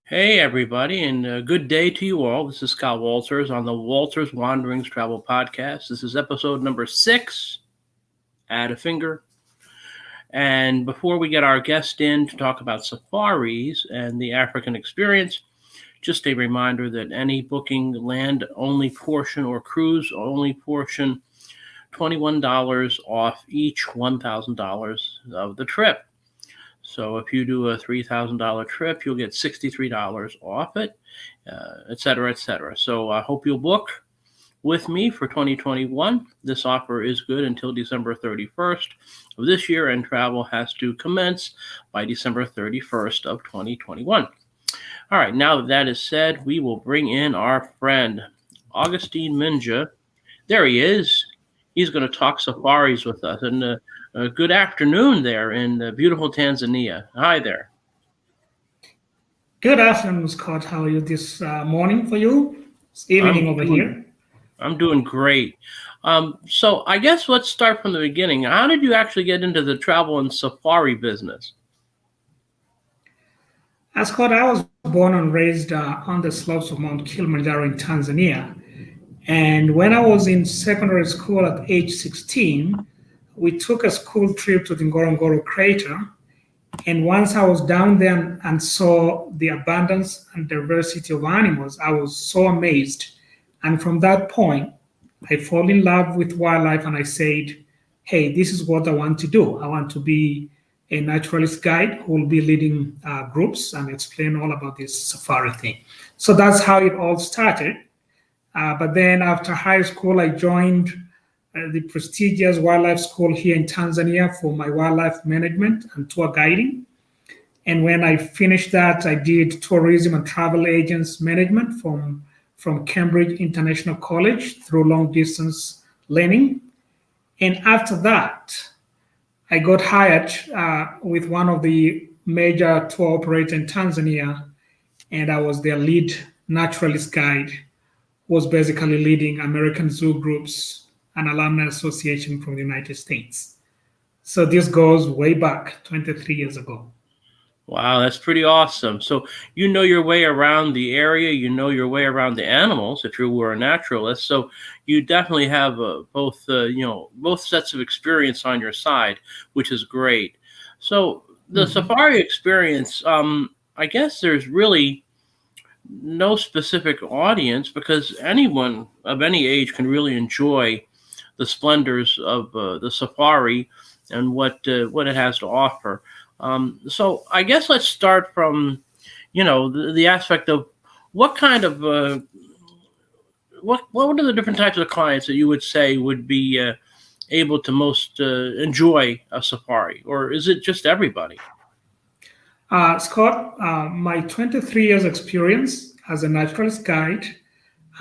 Hey, everybody, and good day to you all. This is Scott Walters on the Walters Wanderings Travel Podcast. This is episode number 6. Add a finger. And before we get our guest in to talk about safaris and the African experience, just a reminder that any booking land only portion or cruise only portion, $21 off each $1,000 of the trip. So if you do a $3,000 trip, you'll get $63 off it, et cetera, et cetera. So I hope you'll book with me for 2021. This offer is good until December 31st of this year, and travel has to commence by December 31st of 2021. All right, now that that is said, we will bring in our friend, Augustine Minja. There he is. He's going to talk safaris with us. And good afternoon there in beautiful Tanzania. Hi there. Good afternoon, Scott. How are you this morning for you? It's evening over here. I'm doing great. So I guess let's start from the beginning. How did you actually get into the travel and safari business? Scott, I was born and raised on the slopes of Mount Kilimanjaro in Tanzania. And when I was in secondary school at age 16, we took a school trip to the Ngorongoro crater. And once I was down there and saw the abundance and diversity of animals, I was so amazed. And from that point, I fall in love with wildlife and I said, hey, this is what I want to do. I want to be a naturalist guide who will be leading groups and explain all about this safari thing. So that's how it all started. But then after high school, I joined the prestigious wildlife school here in Tanzania for my wildlife management and tour guiding. And when I finished that, I did tourism and travel agents management from Cambridge International College through long distance learning. And after that, I got hired with one of the major tour operators in Tanzania, and I was their lead naturalist guide, who was basically leading American zoo groups and alumni association from the United States. So this goes way back 23 years ago. Wow, that's pretty awesome. So you know your way around the area, you know your way around the animals if you were a naturalist. So you definitely have both sets of experience on your side, which is great. So the safari experience, I guess there's really no specific audience because anyone of any age can really enjoy the splendors of the safari and what it has to offer. So I guess let's start from, the aspect of what kind of what are the different types of clients that you would say would be able to most enjoy a safari, or is it just everybody? Scott, my 23 years experience as a naturalist guide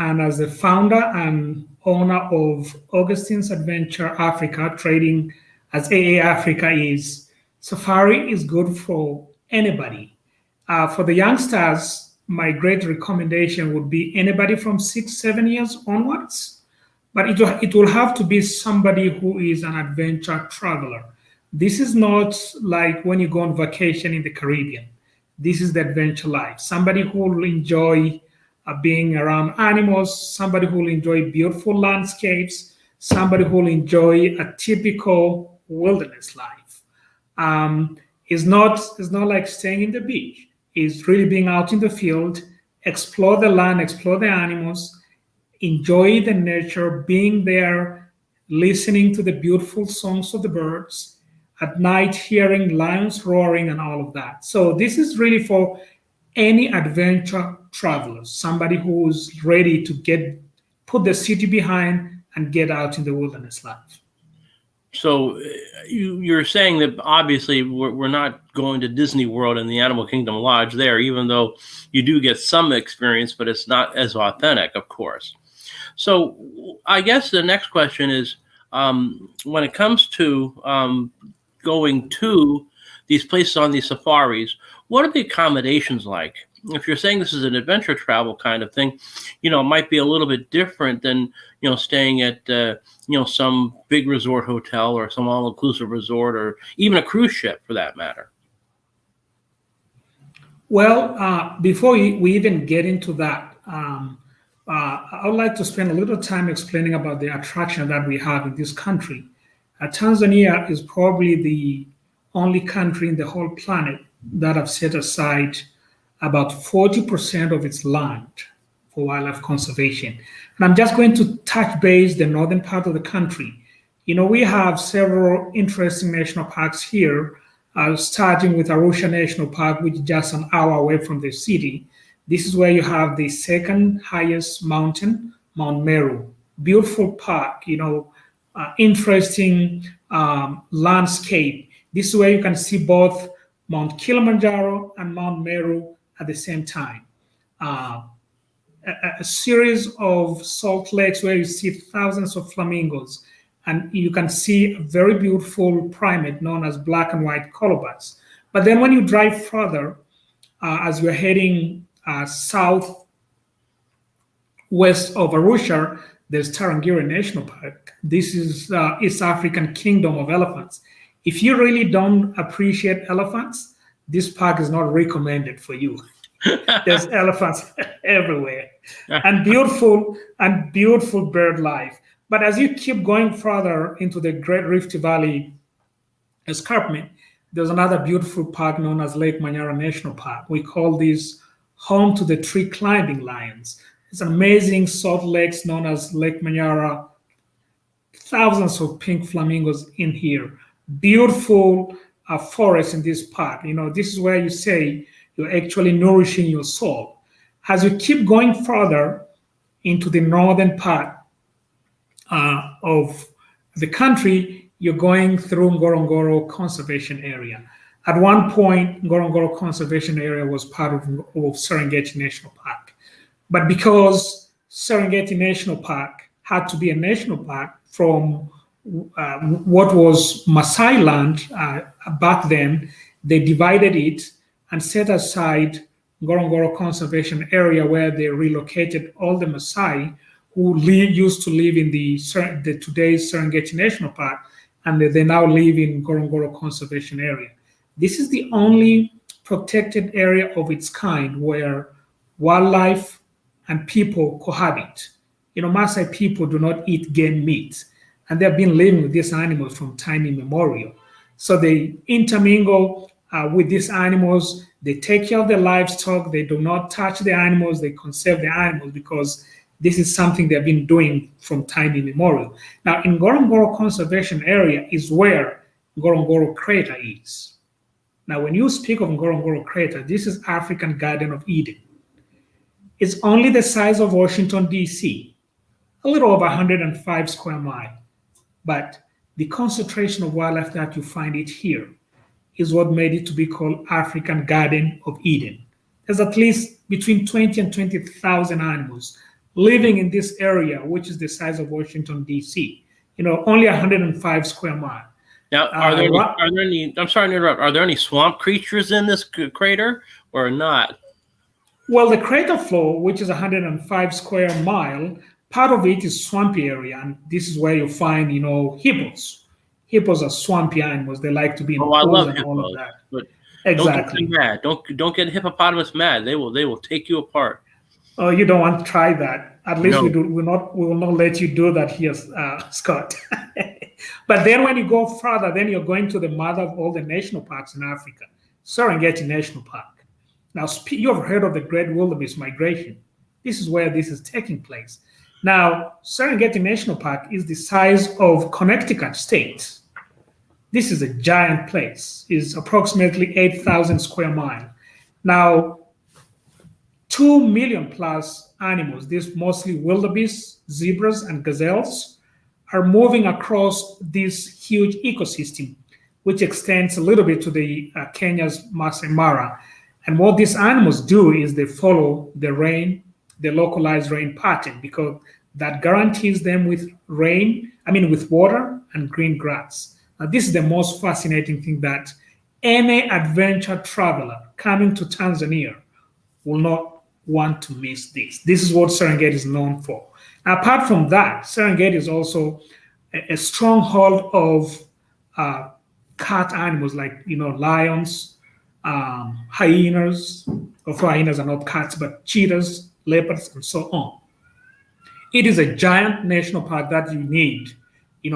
and as the founder and owner of Augustine's Adventure Africa, trading as AA Africa, is safari is good for anybody. For the youngsters, my great recommendation would be anybody from 6-7 years onwards, but it will have to be somebody who is an adventure traveler. This is not like when you go on vacation in the Caribbean. This is the adventure life. Somebody who will enjoy being around animals, somebody who will enjoy beautiful landscapes, somebody who will enjoy a typical wilderness life. It's not like staying in the beach. It's really being out in the field, explore the land, explore the animals, enjoy the nature, being there, listening to the beautiful songs of the birds, at night hearing lions roaring and all of that. So this is really for any adventure traveler, somebody who's ready to put the city behind and get out in the wilderness life. So you're saying that obviously we're not going to Disney World and the Animal Kingdom Lodge there, even though you do get some experience, but it's not as authentic, of course. So I guess the next question is, when it comes to going to these places on these safaris, what are the accommodations like? If you're saying this is an adventure travel kind of thing, it might be a little bit different than, staying at, some big resort hotel or some all-inclusive resort or even a cruise ship for that matter. Well, before we even get into that, I would like to spend a little time explaining about the attraction that we have in this country. Tanzania is probably the only country in the whole planet that have set aside about 40% of its land for wildlife conservation. And I'm just going to touch base the northern part of the country. We have several interesting national parks here, starting with Arusha National Park, which is just an hour away from the city. This is where you have the second highest mountain, Mount Meru. Beautiful park, interesting landscape. This is where you can see both Mount Kilimanjaro and Mount Meru at the same time. Uh, a series of salt lakes where you see thousands of flamingos, and you can see a very beautiful primate known as black and white colubrids. But then when you drive further, as you're heading southwest of Arusha, there's Tarangire National Park. This is East African Kingdom of Elephants. If you really don't appreciate elephants, this park is not recommended for you. There's elephants everywhere, and beautiful bird life. But as you keep going further into the Great Rift Valley escarpment, there's another beautiful park known as Lake Manyara National Park. We call this home to the tree climbing lions. It's amazing salt lakes known as Lake Manyara. Thousands of pink flamingos in here. Beautiful forest in this park. This is where you say you're actually nourishing your soul. As you keep going further into the northern part of the country, you're going through Ngorongoro Conservation Area. At one point, Ngorongoro Conservation Area was part of Serengeti National Park. But because Serengeti National Park had to be a national park from what was Maasai land back then, they divided it and set aside Ngorongoro Conservation Area, where they relocated all the Maasai who used to live in the today's Serengeti National Park, and they now live in Ngorongoro Conservation Area. This is the only protected area of its kind where wildlife and people cohabit. Maasai people do not eat game meat, and they've been living with these animals from time immemorial. So they intermingle with these animals. They take care of their livestock. They do not touch the animals. They conserve the animals because this is something they've been doing from time immemorial. Now, in Ngorongoro Conservation Area is where Ngorongoro Crater is. Now, when you speak of Ngorongoro Crater, this is African Garden of Eden. It's only the size of Washington, D.C., a little over 105 square miles. But the concentration of wildlife that you find it here is what made it to be called African Garden of Eden. There's at least between 20 and 20,000 animals living in this area, which is the size of Washington, D.C., only 105 square miles. Now, are there any, I'm sorry to interrupt, are there any swamp creatures in this crater or not? Well, the crater floor, which is 105 square mile, part of it is swampy area, and this is where you find, hippos. Hippos are swampy animals. They like to be in pools and all of that. But exactly. Don't get mad. Don't get hippopotamus mad. They will take you apart. Oh, you don't want to try that. At least we will not let you do that here, Scott. But then when you go further, then you're going to the mother of all the national parks in Africa, Serengeti National Park. Now, you have heard of the Great Wildebeest Migration. This is where this is taking place. Now, Serengeti National Park is the size of Connecticut State. This is a giant place. It's approximately 8,000 square miles. Now, 2 million plus animals, these mostly wildebeest, zebras, and gazelles, are moving across this huge ecosystem, which extends a little bit to the Kenya's Masai Mara. And what these animals do is they follow the localized rain pattern, because that guarantees them with with water and green grass. Now, this is the most fascinating thing, that any adventure traveler coming to Tanzania will not want to miss this. This is what Serengeti is known for. Now, apart from that, Serengeti is also a stronghold of cat animals like lions, hyenas, Although hyenas are not cats, but cheetahs, leopards, and so on. It is a giant national park that you need,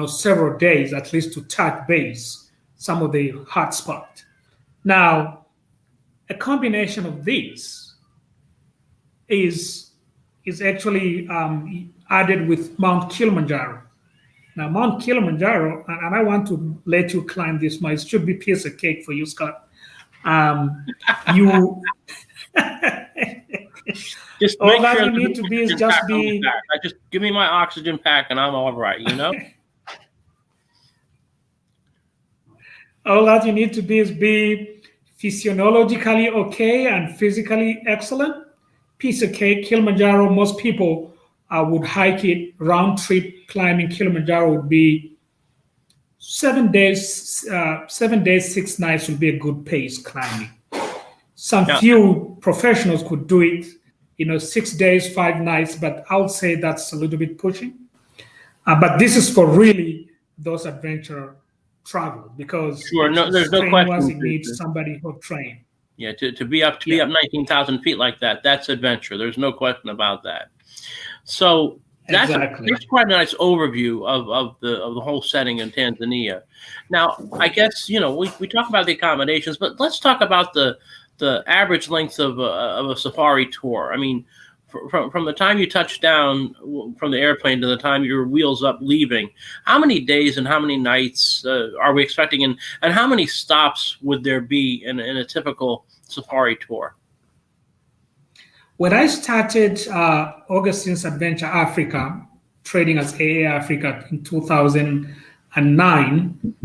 several days at least to touch base some of the hot spots. Now, a combination of these is actually added with Mount Kilimanjaro. Now, Mount Kilimanjaro, and I want to let you climb this. It should be a piece of cake for you, Scott. You Just all make that sure you there's need an to be is oxygen just pack on my be back. I just give me my oxygen pack and I'm all right, all that you need to be is be physiologically okay and physically excellent. Piece of cake, Kilimanjaro. Most people would hike it. Round trip climbing Kilimanjaro would be 7 days. 7 days, 6 nights would be a good pace climbing. Some Now, few professionals could do it, 6 days, 5 nights, but I would say that's a little bit pushing. But this is for really those adventure travel because sure, it's no, there's no strenuous. question. It needs somebody who trained. Yeah, to be up Yeah, 19,000 feet like that, that's adventure. There's no question about that. So exactly. that's quite a nice overview of the whole setting in Tanzania. Now, I guess we talk about the accommodations, but let's talk about the average length of a safari tour. I mean, from the time you touch down from the airplane to the time your wheels up leaving, how many days and how many nights are we expecting, and how many stops would there be in a typical safari tour? When I started Augustine's Adventure Africa, trading as AA Africa in 2009,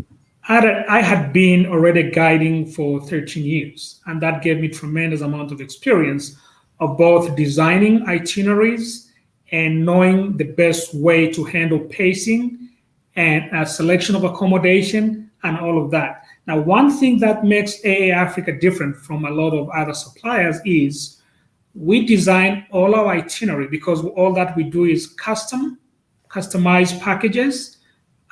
I had been already guiding for 13 years, and that gave me tremendous amount of experience of both designing itineraries and knowing the best way to handle pacing and a selection of accommodation and all of that. Now, one thing that makes AA Africa different from a lot of other suppliers is we design all our itinerary because all that we do is customized packages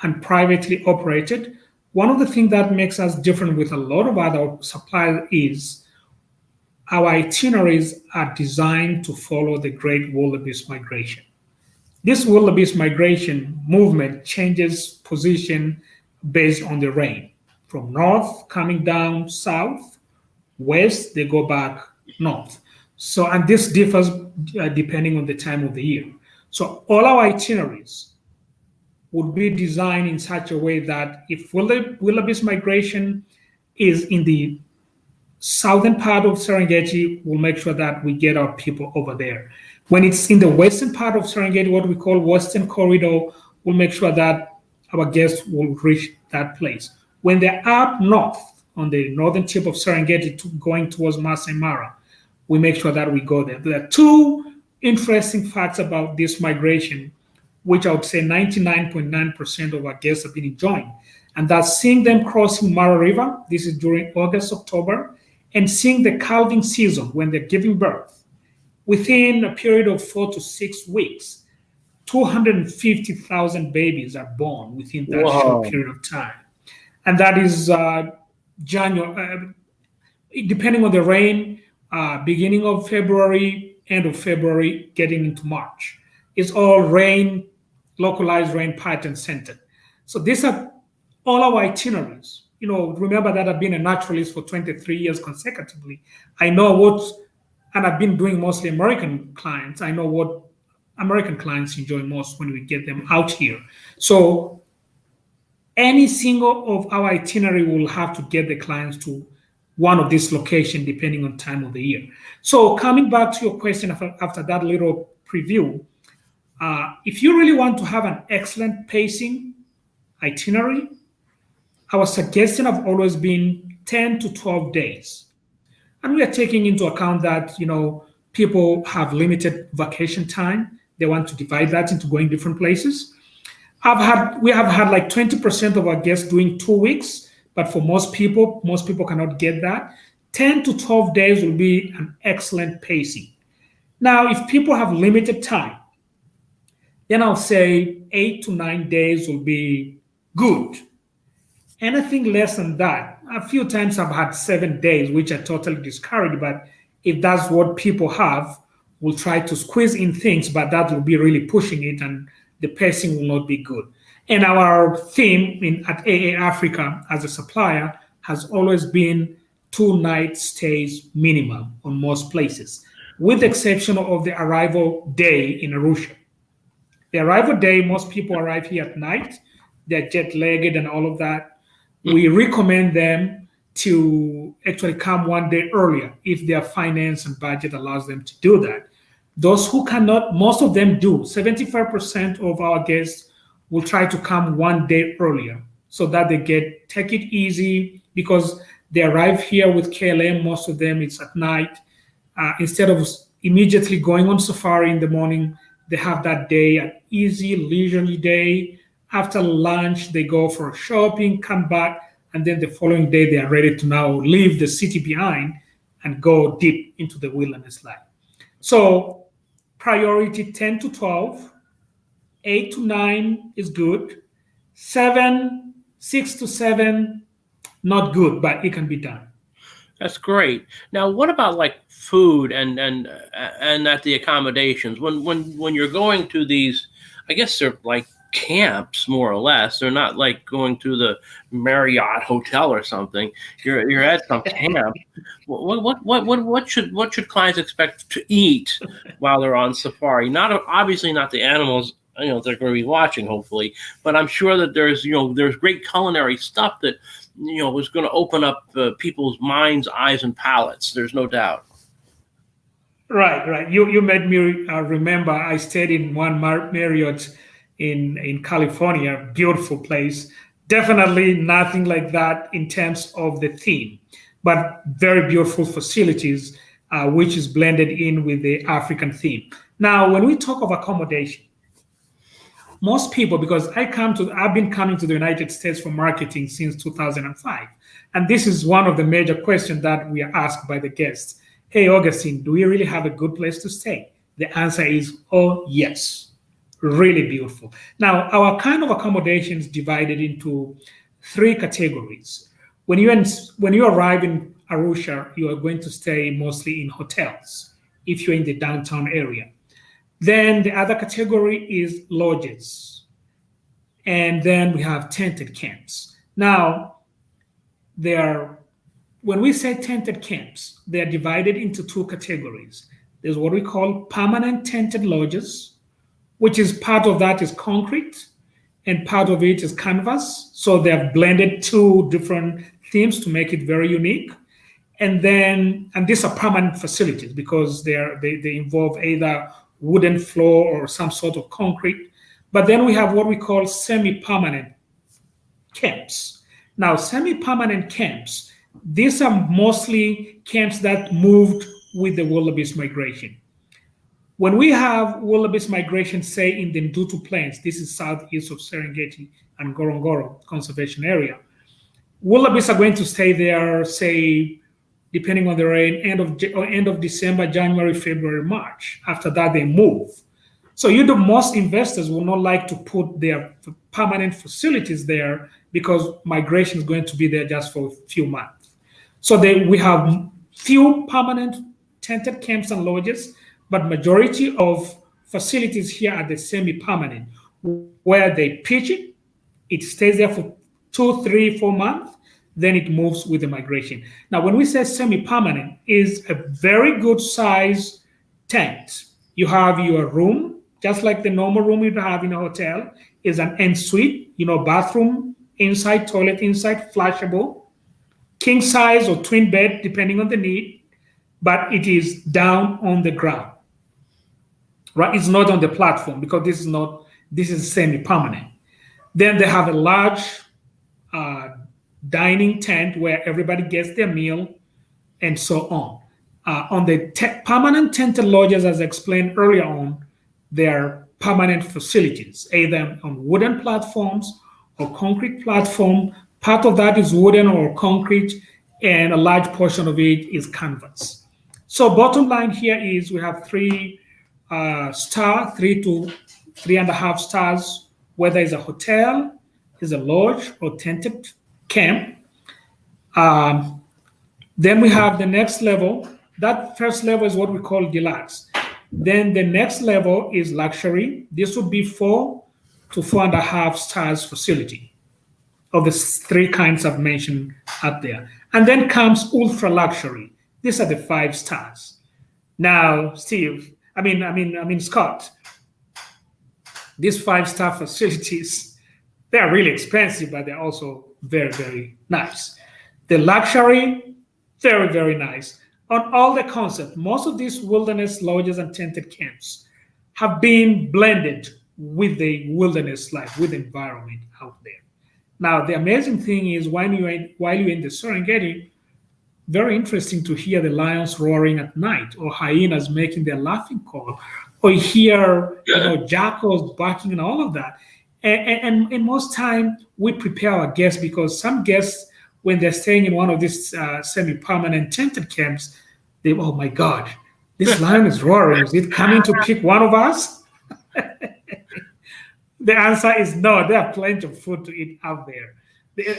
and privately operated. One of the things that makes us different with a lot of other suppliers is our itineraries are designed to follow the Great Wildebeest Migration. This wildebeest migration movement changes position based on the rain. From north, coming down south, west, they go back north. So, and this differs depending on the time of the year. So, all our itineraries would be designed in such a way that if wildebeest migration is in the southern part of Serengeti, we'll make sure that we get our people over there. When it's in the western part of Serengeti, what we call Western Corridor, we'll make sure that our guests will reach that place. When they're up north on the northern tip of Serengeti going towards Masai Mara, we make sure that we go there. There are two interesting facts about this migration, which I would say 99.9% of our guests have been enjoying. And that's seeing them crossing Mara River. This is during August, October, and seeing the calving season when they're giving birth. Within a period of 4 to 6 weeks, 250,000 babies are born within that short period of time. And that is January, depending on the rain, beginning of February, end of February, getting into March. It's all rain, localized rain pattern centered. So these are all our itineraries. Remember that I've been a naturalist for 23 years consecutively. I know and I've been doing mostly American clients. I know what American clients enjoy most when we get them out here. So any single of our itinerary will have to get the clients to one of these locations depending on time of the year. So coming back to your question after that little preview, if you really want to have an excellent pacing itinerary, our suggestion have always been 10 to 12 days. And we are taking into account that, people have limited vacation time. They want to divide that into going different places. We have had like 20% of our guests doing 2 weeks, but for most people cannot get that. 10 to 12 days will be an excellent pacing. Now, if people have limited time, then I'll say 8 to 9 days will be good. Anything less than that, a few times I've had 7 days, which I totally discouraged, but if that's what people have, will try to squeeze in things, but that will be really pushing it, and the pacing will not be good. And our theme at AA Africa as a supplier has always been 2 night stays minimum on most places, with the exception of the arrival day in Arusha. The arrival day, most people arrive here at night. They're jet lagged and all of that. We recommend them to actually come 1 day earlier if their finance and budget allows them to do that. Those who cannot, most of them do. 75% of our guests will try to come 1 day earlier so that they take it easy, because they arrive here with KLM. Most of them, it's at night. Instead of immediately going on safari in the morning, they have that day, an easy, leisurely day. After lunch, they go for shopping, come back, and then the following day, they are ready to now leave the city behind and go deep into the wilderness life. So priority 10 to 12, 8 to 9 is good. 6 to 7, not good, but it can be done. That's great. Now, what about like food and at the accommodations? When you're going to these, I guess they're like camps more or less. They're not like going to the Marriott hotel or something. You're at some camp. What should clients expect to eat while they're on safari? Obviously not the animals, they're going to be watching, hopefully, but I'm sure that there's great culinary stuff that is going to open up people's minds, eyes, and palates. There's no doubt. Right. You made me remember. I stayed in one Marriott in California, beautiful place. Definitely nothing like that in terms of the theme, but very beautiful facilities, which is blended in with the African theme. Now, when we talk of accommodation, most people, because I've been coming to the United States for marketing since 2005, and this is one of the major questions that we are asked by the guests. Hey, Augustine, do we really have a good place to stay? The answer is, oh, yes, really beautiful. Now, our kind of accommodations divided into 3 categories. When you arrive in Arusha, you are going to stay mostly in hotels if you're in the downtown area. Then the other category is lodges. And then we have tented camps. Now, when we say tented camps, they are divided into 2 categories. There's what we call permanent tented lodges, which is part of that is concrete and part of it is canvas. So they have blended 2 different themes to make it very unique. And these are permanent facilities because they involve either wooden floor or some sort of concrete. But then we have what we call semi-permanent camps. Now, semi-permanent camps, these are mostly camps that moved with the wildebeest migration. When we have wildebeest migration, say in the Ndutu Plains, this is southeast of Serengeti and Ngorongoro Conservation Area, wildebeest are going to stay there, say, depending on the rain, end of December, January, February, March. After that, they move. So most investors will not like to put their permanent facilities there because migration is going to be there just for a few months. So we have few permanent tented camps and lodges, but majority of facilities here are the semi-permanent, where they pitch it stays there for 2, 3, 4 months, then it moves with the migration. Now, when we say semi-permanent, is a very good size tent. You have your room, just like the normal room you have in a hotel, is an ensuite, bathroom inside, toilet inside, flashable, king size or twin bed, depending on the need, but it is down on the ground, right? It's not on the platform because this is semi-permanent. Then they have a large dining tent where everybody gets their meal and so on. On the permanent tented lodges, as I explained earlier on, they're permanent facilities, either on wooden platforms or concrete platform. Part of that is wooden or concrete, and a large portion of it is canvas. So bottom line here is we have 3 star, 3 to 3.5 stars, whether it's a hotel, is a lodge, or tented camp. Then we have the next level, That first level is what we call deluxe. Then the next level is luxury. This would be 4 to 4.5 stars facility of the three kinds I've mentioned up there. And then comes ultra luxury. These are the 5 stars. Now, Steve, Scott, these 5 star facilities, they are really expensive, but they're also very, very nice. The luxury, very, very nice. On all the concept, most of these wilderness lodges and tented camps have been blended with the wilderness life, with the environment out there. Now, the amazing thing is while you're in the Serengeti, very interesting to hear the lions roaring at night or hyenas making their laughing call or hear jackals barking and all of that. And most time we prepare our guests because some guests, when they're staying in one of these semi-permanent tented camps, they, oh my God, this lion is roaring. Is it coming to pick one of us? The answer is no. There are plenty of food to eat out there.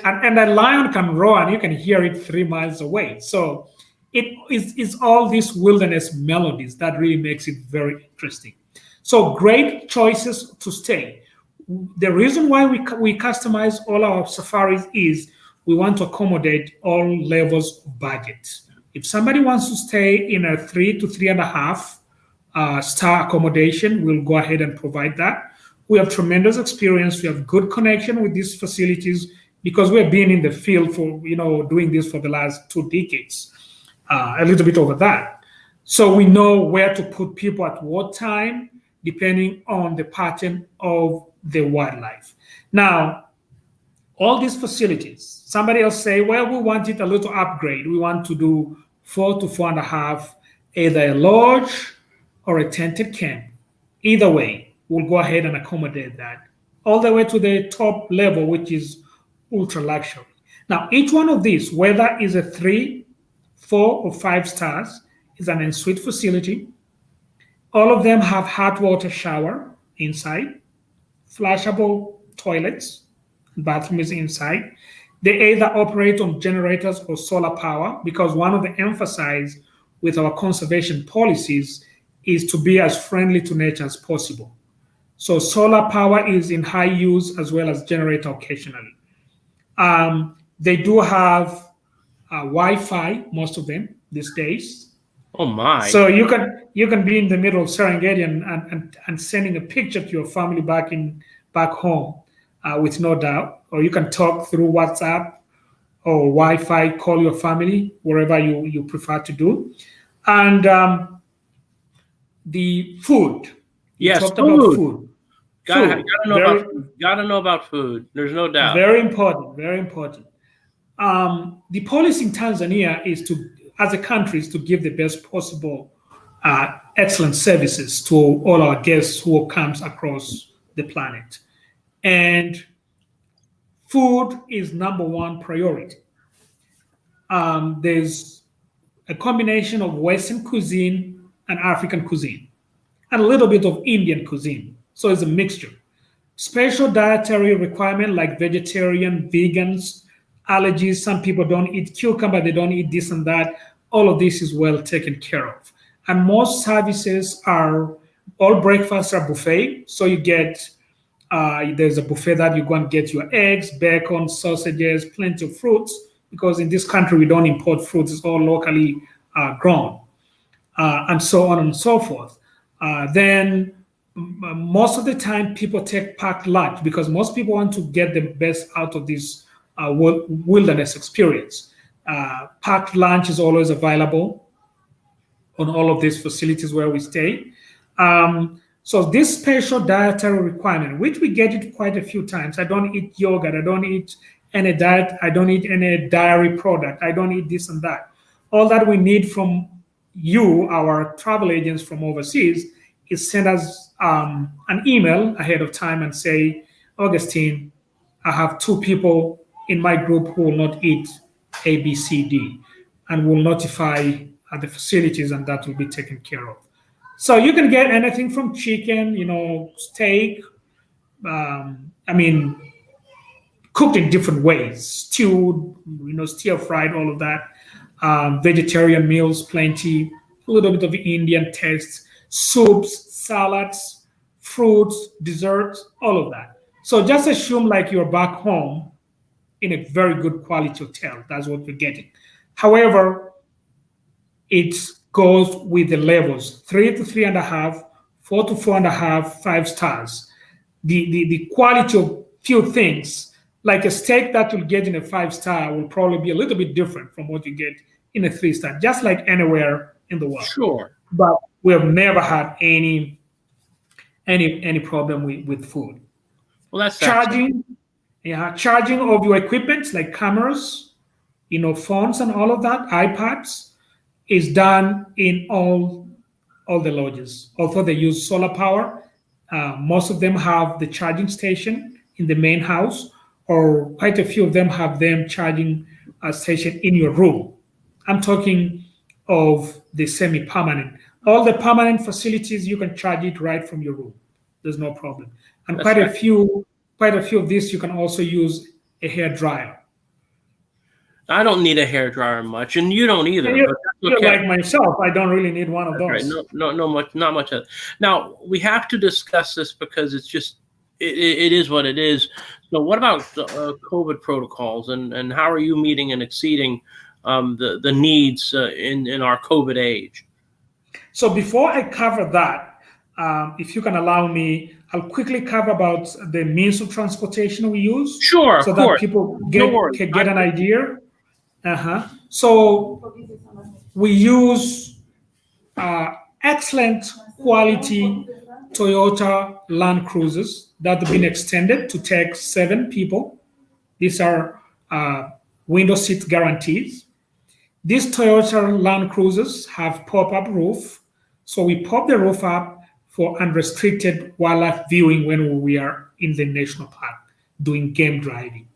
And a lion can roar and you can hear it 3 miles away. So it's all these wilderness melodies that really makes it very interesting. So great choices to stay. The reason why we customize all our safaris is we want to accommodate all levels of budget. If somebody wants to stay in a 3 to 3.5 star accommodation, we'll go ahead and provide that. We have tremendous experience. We have good connection with these facilities because we've been in the field for, doing this for the last 2 decades, a little bit over that. So we know where to put people at what time, depending on the pattern of the wildlife. Now, all these facilities, somebody else say, well, we want it a little upgrade. We want to do 4 to 4.5, either a lodge or a tented camp. Either way, we'll go ahead and accommodate that all the way to the top level, which is ultra luxury. Now, each one of these, whether is a 3, 4, or 5 stars, is an en-suite facility. All of them have hot water shower inside, flushable toilets, bathroom is inside. They either operate on generators or solar power because one of the emphasis with our conservation policies is to be as friendly to nature as possible. So solar power is in high use as well as generator occasionally. They do have Wi-Fi, most of them these days. Oh my! So you can be in the middle of Serengeti and sending a picture to your family back home with no doubt, or you can talk through WhatsApp or Wi-Fi, call your family wherever you prefer to do, and the food. Yes, talked food. about food. Gotta know about food. There's no doubt. Very important. Very important. The policy in Tanzania is to, as a country, is to give the best possible excellent services to all our guests who comes across the planet. And food is number one priority. There's a combination of Western cuisine and African cuisine, and a little bit of Indian cuisine. So it's a mixture. Special dietary requirement like vegetarian, vegans, allergies. Some people don't eat cucumber, they don't eat this and that. All of this is well taken care of. And most services all breakfasts are buffet. So you get, there's a buffet that you go and get your eggs, bacon, sausages, plenty of fruits, because in this country we don't import fruits, it's all locally grown, and so on and so forth. Then most of the time people take packed lunch because most people want to get the best out of this wilderness experience. Packed lunch is always available on all of these facilities where we stay. So this special dietary requirement, which we get it quite a few times. I don't eat yogurt. I don't eat any diet. I don't eat any dairy product. I don't eat this and that. All that we need from you, our travel agents from overseas, is send us an email ahead of time and say, Augustine, I have 2 people in my group who will not eat A, B, C, D, and we'll notify the facilities, and that will be taken care of. So you can get anything from chicken, steak, cooked in different ways, stewed, stir fried, all of that. vegetarian meals, plenty, a little bit of Indian taste, soups, salads, fruits, desserts, all of that. So just assume like you're back home in a very good quality hotel. That's what you're getting. However, it goes with the levels 3 to 3.5, 4 to 4.5, 5 stars. The quality of few things, like a steak that you'll get in a 5 star, will probably be a little bit different from what you get in a 3 star, just like anywhere in the world. Sure. But we have never had any problem with food. Well, that's Charging, yeah, charging of your equipment like cameras, phones and all of that, iPads, is done in all the lodges. Although they use solar power, most of them have the charging station in the main house, or quite a few of them have them charging station in your room. I'm talking of the semi-permanent. All the permanent facilities, you can charge it right from your room. There's no problem. And That's quite a few of these, you can also use a hair dryer. I don't need a hair dryer much, and you don't either. And But that's you're okay. like myself, I don't really need one of That's right. those. No much, not much of it. Now we have to discuss this because it's just it is what it is. So, what about the COVID protocols, and how are you meeting and exceeding the needs in our COVID age? So before I cover that, if you can allow me, I'll quickly cover about the means of transportation we use, Sure, so of that course. people No worries. can get an idea. So we use excellent quality Toyota Land Cruisers that have been extended to take 7 people. These are window seat guarantees. These Toyota Land Cruisers have pop-up roof, so we pop the roof up for unrestricted wildlife viewing when we are in the national park doing game driving.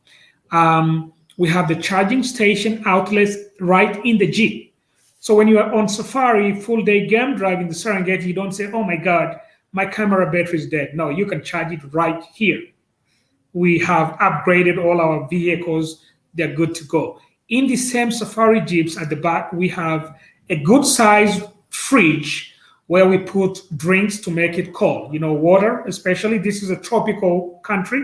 We have the charging station outlets right in the Jeep. So when you are on safari, full day game driving the Serengeti, you don't say, oh my God, my camera battery is dead. No, you can charge it right here. We have upgraded all our vehicles. They're good to go. In the same safari Jeeps at the back, we have a good sized fridge where we put drinks to make it cold. Water, especially. This is a tropical country.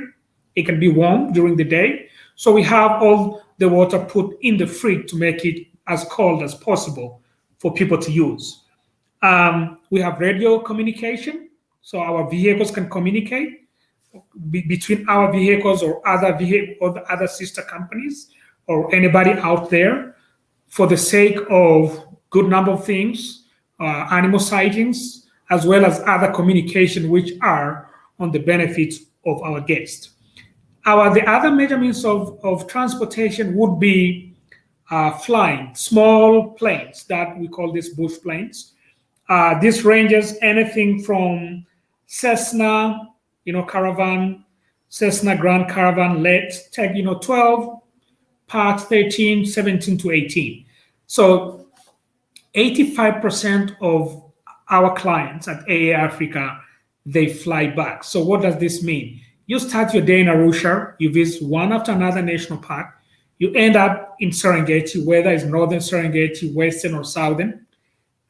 It can be warm during the day. So we have all the water put in the fridge to make it as cold as possible for people to use. We have radio communication, so our vehicles can communicate between our vehicles or other sister companies or anybody out there, for the sake of good number of things, animal sightings, as well as other communication which are on the benefits of our guests. The other major means of transportation would be flying, small planes that we call these bush planes. This ranges anything from Cessna, Caravan, Cessna Grand Caravan, let's take, 12, Part 13, 17 to 18. So 85% of our clients at AA Africa, they fly back. So what does this mean? You start your day in Arusha, you visit one after another national park, you end up in Serengeti, whether it's northern Serengeti, western or southern,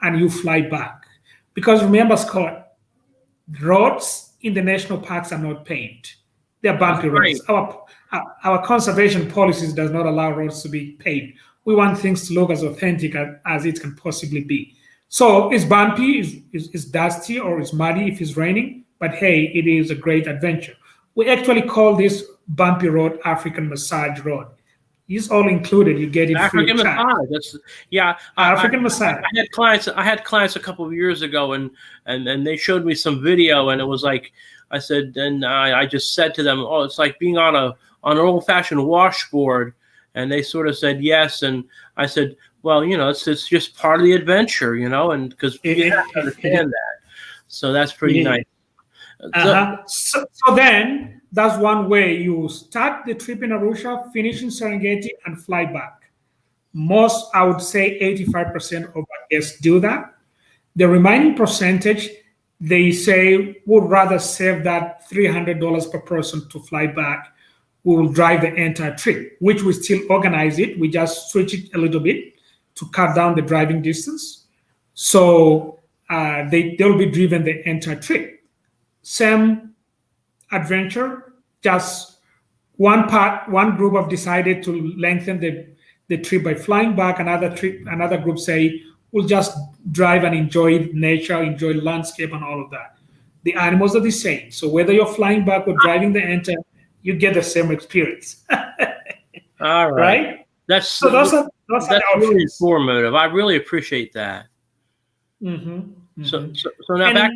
and you fly back. Because remember, Scott, roads in the national parks are not paved. They're bumpy roads. Our conservation policies does not allow roads to be paved. We want things to look as authentic as it can possibly be. So it's bumpy, it's dusty, or it's muddy if it's raining, but hey, it is a great adventure. We actually call this bumpy road African massage road. It's all included. You get it free African of charge. massage. That's African massage. I had clients a couple of years ago, and they showed me some video, and it was like I said, and I just said to them, "Oh, it's like being on an old-fashioned washboard," and they sort of said yes, and I said, "Well, it's just part of the adventure, and because you have to understand that." So that's pretty nice. So then that's one way. You start the trip in Arusha, finish in Serengeti, and fly back. Most, I would say 85% of our guests do that. The remaining percentage, they say, would rather save that $300 per person to fly back. We will drive the entire trip, which we still organize it. We just switch it a little bit to cut down the driving distance. So they'll be driven the entire trip. Same adventure, just one group have decided to lengthen the trip by flying back. Another group say we'll just drive and enjoy nature, enjoy landscape and all of that. The animals are the same. So whether you're flying back or driving the entire, you get the same experience. All right. Right? That's So those are the really options. informative. I really appreciate that. Mm-hmm. So now back.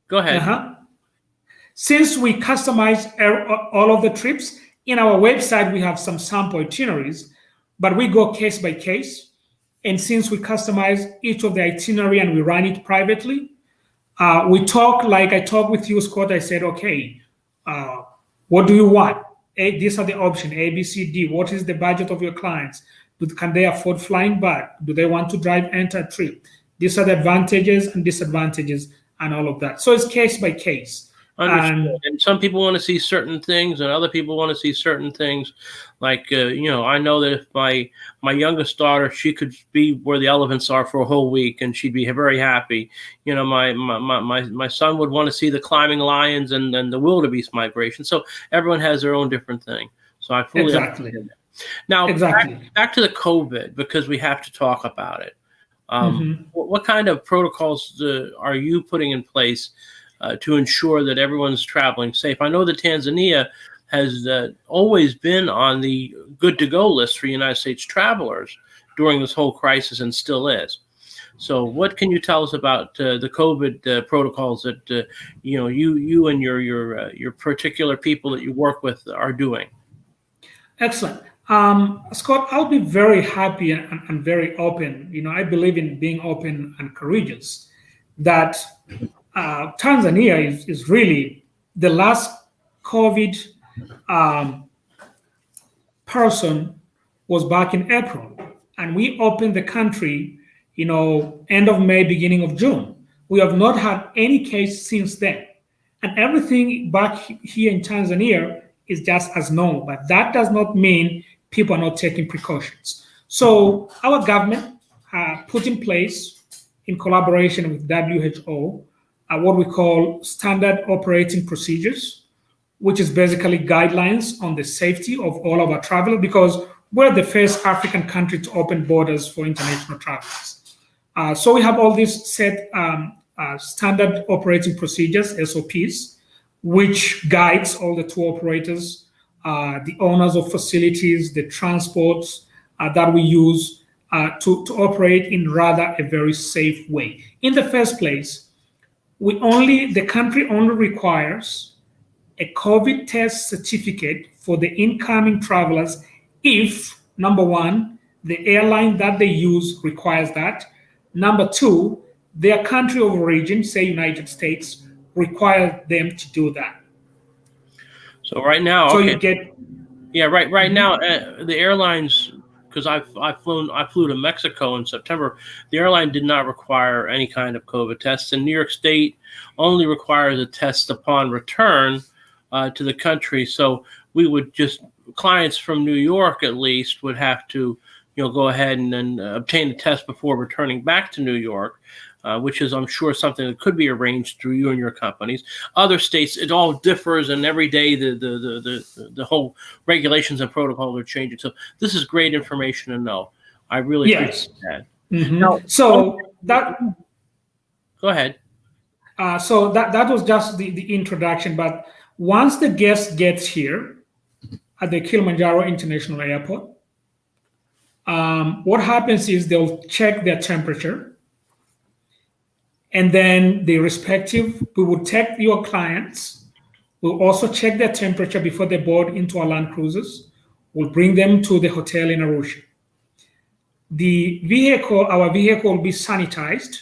Go ahead. Since we customize all of the trips, in our website we have some sample itineraries, but we go case by case. And since we customize each of the itinerary and we run it privately, we talk like I talked with you, Scott. I said, okay, what do you want? These are the options, A, B, C, D. What is the budget of your clients? Can they afford flying back? Do they want to drive entire trip? These are the advantages and disadvantages and all of that. So it's case by case. Understood. And some people want to see certain things, and other people want to see certain things. Like I know that if my youngest daughter, she could be where the elephants are for a whole week, and she'd be very happy. My son would want to see the climbing lions and the wildebeest migration. So everyone has their own different thing. So I fully understand that. Now, back to the COVID, because we have to talk about it. What kind of protocols are you putting in place to ensure that everyone's traveling safe? I know that Tanzania has always been on the good to go list for United States travelers during this whole crisis and still is. So what can you tell us about the COVID protocols that you and your particular people that you work with are doing? Excellent. Scott, I'll be very happy and very open. I believe in being open and courageous. That Tanzania is really the last COVID person was back in April, and we opened the country, end of May, beginning of June. We have not had any case since then, and everything back here in Tanzania is just as normal. But that does not mean people are not taking precautions. So our government put in place, in collaboration with WHO, what we call standard operating procedures, which is basically guidelines on the safety of all of our travelers, because we're the first African country to open borders for international travelers. So we have all these set standard operating procedures, SOPs, which guides all the tour operators, the owners of facilities, the transports that we use to operate in rather a very safe way. In the first place, the country only requires a COVID test certificate for the incoming travelers if, number one, the airline that they use requires that. Number two, their country of origin, say United States, require them to do that. So right now, so okay. You get right now, the airlines, because I flew to Mexico in September. The airline did not require any kind of COVID tests, and New York State only requires a test upon return to the country. So we would clients from New York at least would have to go ahead and obtain the test before returning back to New York, which is, I'm sure, something that could be arranged through you and your companies. Other states, it all differs, and every day the whole regulations and protocols are changing. So this is great information to know. I really appreciate that. Mm-hmm. Now, go ahead. So that was just the introduction. But once the guest gets here at the Kilimanjaro International Airport, what happens is they'll check their temperature. And then we will take your clients. We'll also check their temperature before they board into our land cruisers. We'll bring them to the hotel in Arusha. Our vehicle will be sanitized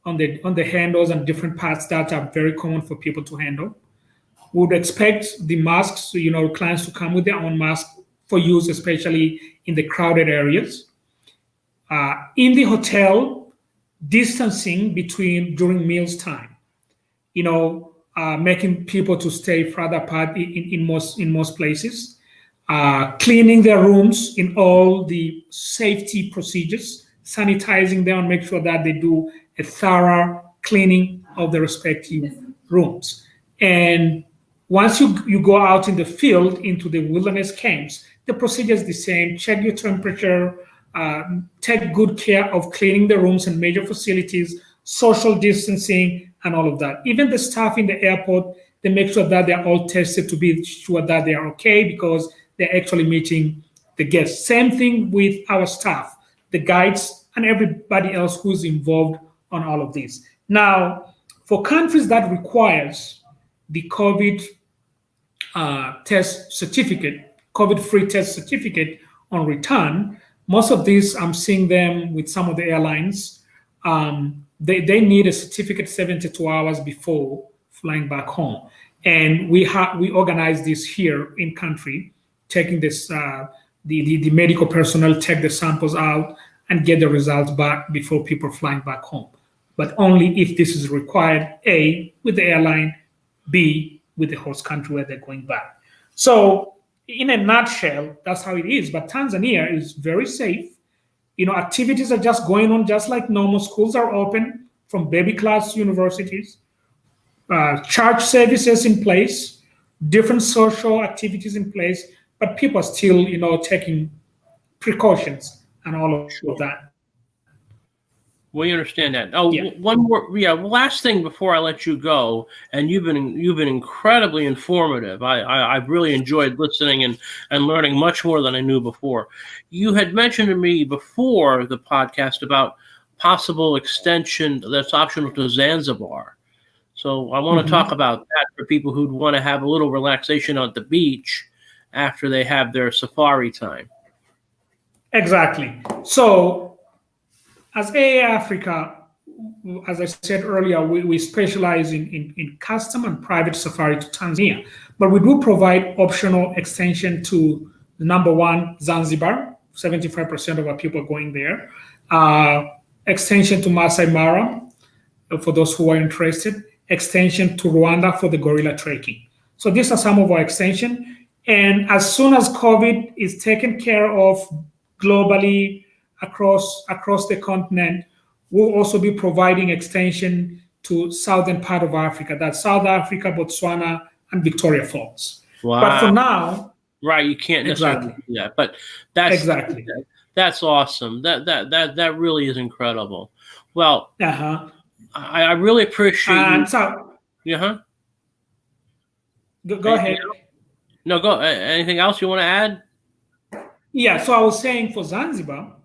on the handles and different parts that are very common for people to handle. We would expect the masks, clients to come with their own mask for use, especially in the crowded areas. In the hotel, distancing during meals time, making people to stay further apart in most places. cleaning their rooms in all the safety procedures, sanitizing them, and make sure that they do a thorough cleaning of the respective rooms. And once you go out in the field into the wilderness camps, the procedure is the same. Check your temperature, take good care of cleaning the rooms and major facilities, social distancing, and all of that. Even the staff in the airport, they make sure that they're all tested to be sure that they are okay because they're actually meeting the guests. Same thing with our staff, the guides, and everybody else who's involved on all of this. Now, for countries that requires the COVID test certificate, COVID-free test certificate on return, most of these I'm seeing them with some of the airlines. They need a certificate 72 hours before flying back home, and we organize this here in country, taking this the medical personnel take the samples out and get the results back before people flying back home. But only if this is required, A, with the airline, B, with the host country where they're going back. So in a nutshell, that's how it is. But Tanzania is very safe. Activities are just going on just like normal. Schools are open from baby class to universities. Church services in place, different social activities in place, but people are still, taking precautions and all of that. We understand that. Oh, Yeah. one more, last thing before I let you go, and you've been incredibly informative. I've really enjoyed listening and learning much more than I knew before. You had mentioned to me before the podcast about possible extension that's optional to Zanzibar. So I want to talk about that for people who'd want to have a little relaxation on the beach after they have their safari time. Exactly. So as AA Africa, as I said earlier, we specialize in custom and private safari to Tanzania, but we do provide optional extension to the number one, Zanzibar. 75% of our people are going there. Extension to Masai Mara, for those who are interested. Extension to Rwanda for the gorilla trekking. So these are some of our extension. And as soon as COVID is taken care of globally, across the continent, we'll also be providing extension to southern part of Africa. That's South Africa, Botswana, and Victoria Falls. Wow. But for now, right, you can't necessarily do that. But that's awesome. That really is incredible. Well, I really appreciate you. So, go ahead. No, go. Anything else you want to add? Yeah. So I was saying for Zanzibar,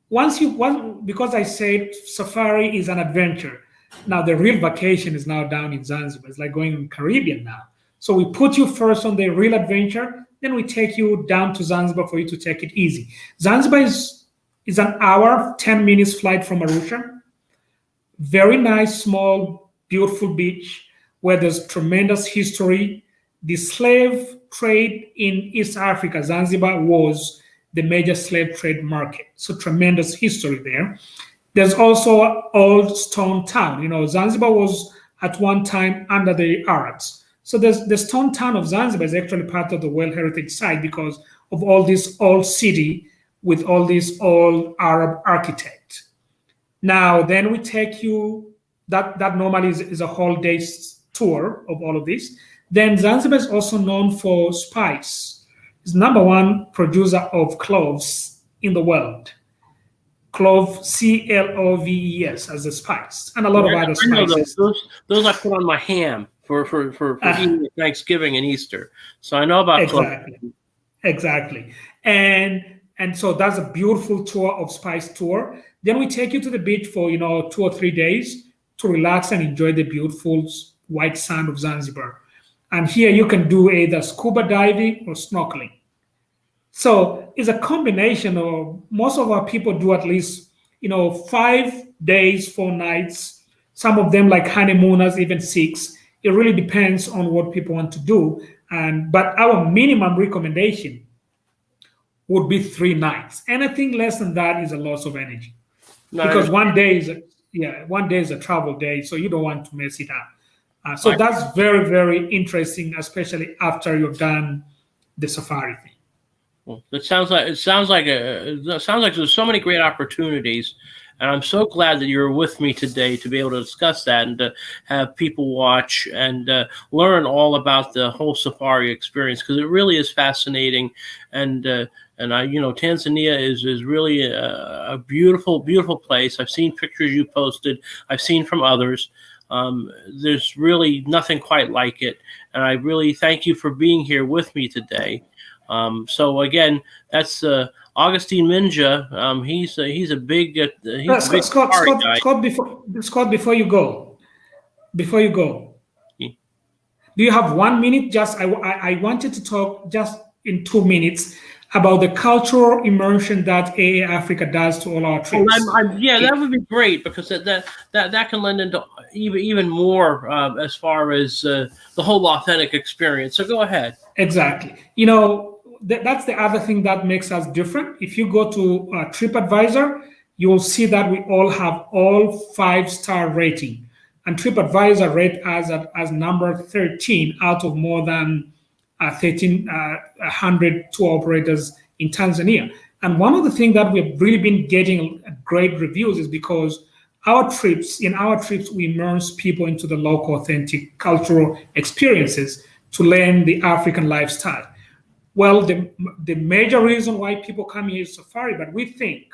because I said safari is an adventure. Now the real vacation is now down in Zanzibar. It's like going in the Caribbean now. So we put you first on the real adventure, then we take you down to Zanzibar for you to take it easy. Zanzibar is an hour, 10 minutes flight from Arusha. Very nice, small, beautiful beach where there's tremendous history. The slave trade in East Africa, Zanzibar was the major slave trade market. So tremendous history there. There's also Old Stone Town. Zanzibar was at one time under the Arabs. So the Stone Town of Zanzibar is actually part of the World Heritage Site because of all this old city with all these old Arab architects. Now, then we take you, that normally is a whole day's tour of all of this. Then Zanzibar is also known for spice. It's number one producer of cloves in the world. Clove, CLOVES, as a spice, and a lot of other spices. Those I put on my ham for eating at Thanksgiving and Easter. So I know about exactly. cloves. Exactly. And so that's a beautiful tour of spice tour. Then we take you to the beach for 2 or 3 days to relax and enjoy the beautiful white sand of Zanzibar. And here you can do either scuba diving or snorkeling. So it's a combination of, most of our people do at least, 5 days, 4 nights. Some of them like honeymooners, even 6. It really depends on what people want to do. But our minimum recommendation would be 3 nights. Anything less than that is a loss of energy. Nice. Because one day is a travel day, so you don't want to mess it up. So that's very, very interesting, especially after you've done the safari thing. Well, it sounds like there's so many great opportunities, and I'm so glad that you're with me today to be able to discuss that and to have people watch and learn all about the whole safari experience because it really is fascinating, and Tanzania is really a beautiful place. I've seen pictures you posted. I've seen from others. There's really nothing quite like it, and I really thank you for being here with me today. So again, that's Augustine Minja. He's a big Scott, safari Scott, guy. Scott, Scott, before you go, He- do you have 1 minute? I wanted to talk just in 2 minutes about the cultural immersion that AA Africa does to all our Oh, trips. yeah, It- that would be great because that can lend into even more as far as the whole authentic experience. So go ahead. exactly. That's the other thing that makes us different. If you go to TripAdvisor, you will see that we all have all 5-star rating. And TripAdvisor rate us as number 13 out of more than 1,300 tour operators in Tanzania. And one of the things that we've really been getting great reviews is because in our trips, we immerse people into the local, authentic cultural experiences to learn the African lifestyle. Well, the major reason why people come here is safari, but we think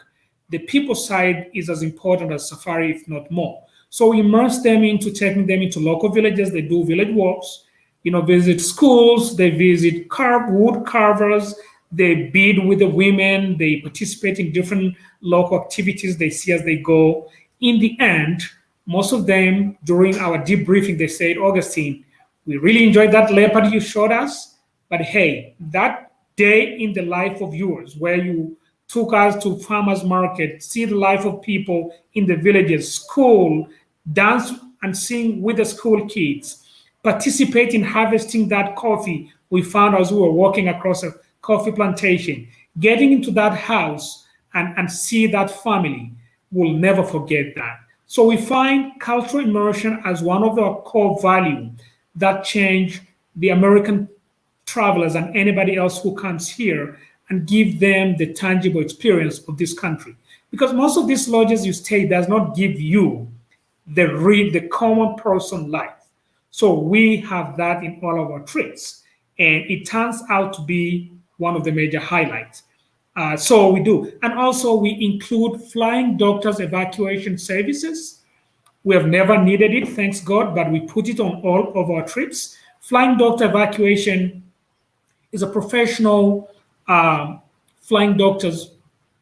the people side is as important as safari, if not more. So we immerse them into taking them into local villages. They do village walks, visit schools, they visit wood carvers, they bid with the women, they participate in different local activities they see as they go. In the end, most of them during our debriefing, they said, Augustine, we really enjoyed that leopard you showed us. But hey, that day in the life of yours, where you took us to farmers market, see the life of people in the villages, school, dance and sing with the school kids, participate in harvesting that coffee we found as we were walking across a coffee plantation, getting into that house and see that family. We'll never forget that. So we find cultural immersion as one of the core values that change the American travelers and anybody else who comes here and give them the tangible experience of this country. Because most of these lodges you stay does not give you the common person life. So we have that in all of our trips, and it turns out to be one of the major highlights. So we do, and also we include flying doctors evacuation services. We have never needed it, thanks God, but we put it on all of our trips. Flying doctor evacuation is a professional flying doctors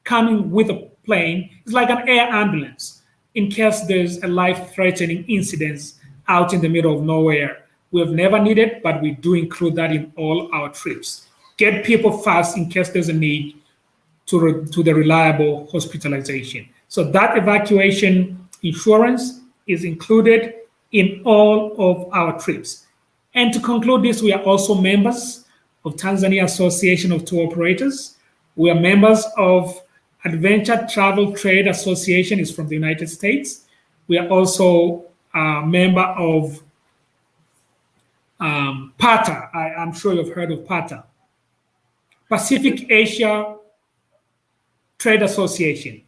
coming with a plane. It's like an air ambulance in case there's a life-threatening incident out in the middle of nowhere. We have never needed, but we do include that in all our trips. Get people fast in case there's a need to the reliable hospitalization. So that evacuation insurance is included in all of our trips. And to conclude this, we are also members of Tanzania Association of Tour Operators. We are members of Adventure Travel Trade Association, is from the United States. We are also a member of PATA. I'm sure you've heard of PATA, Pacific Asia Trade Association.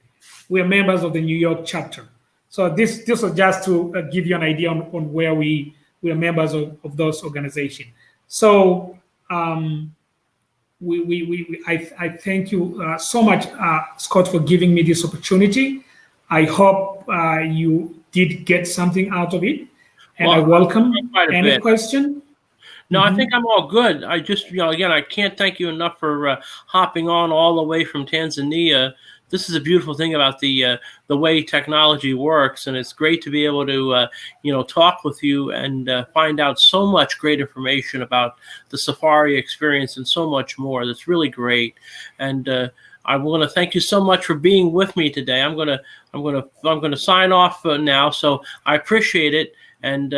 We are members of the New York chapter. So this was just to give you an idea on where we are members of those organizations. So I thank you so much, Scott, for giving me this opportunity. I hope you did get something out of it, and I welcome any question. No, I think I'm all good. I just, again, I can't thank you enough for hopping on all the way from Tanzania. This is a beautiful thing about the way technology works, and it's great to be able to, talk with you and find out so much great information about the safari experience and so much more. That's really great, and I want to thank you so much for being with me today. I'm gonna sign off now. So I appreciate it, and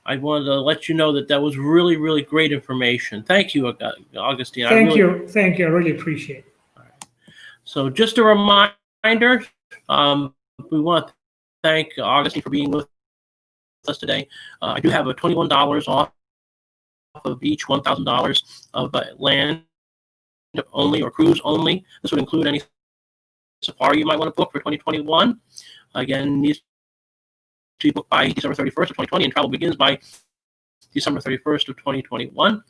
I wanted to let you know that was really, really great information. Thank you, Augustine. Thank you. I really appreciate it. So just a reminder, we want to thank Augustine for being with us today. I do have a $21 off of each $1,000 of land only or cruise only. This would include any safari you might want to book for 2021. Again, needs to be booked by December 31st of 2020, and travel begins by December 31st of 2021.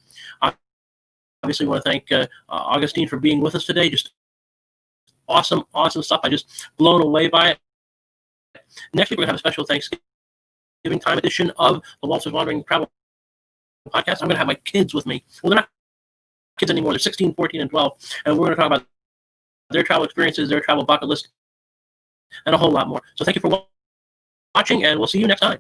Obviously, we want to thank Augustine for being with us today. Just awesome stuff. I just blown away by it. Next week, we're going to have a special Thanksgiving time edition of the Walters Wandering Travel Podcast. I'm going to have my kids with me. Well, they're not kids anymore. They're 16, 14, and 12. And we're going to talk about their travel experiences, their travel bucket list, and a whole lot more. So thank you for watching, and we'll see you next time.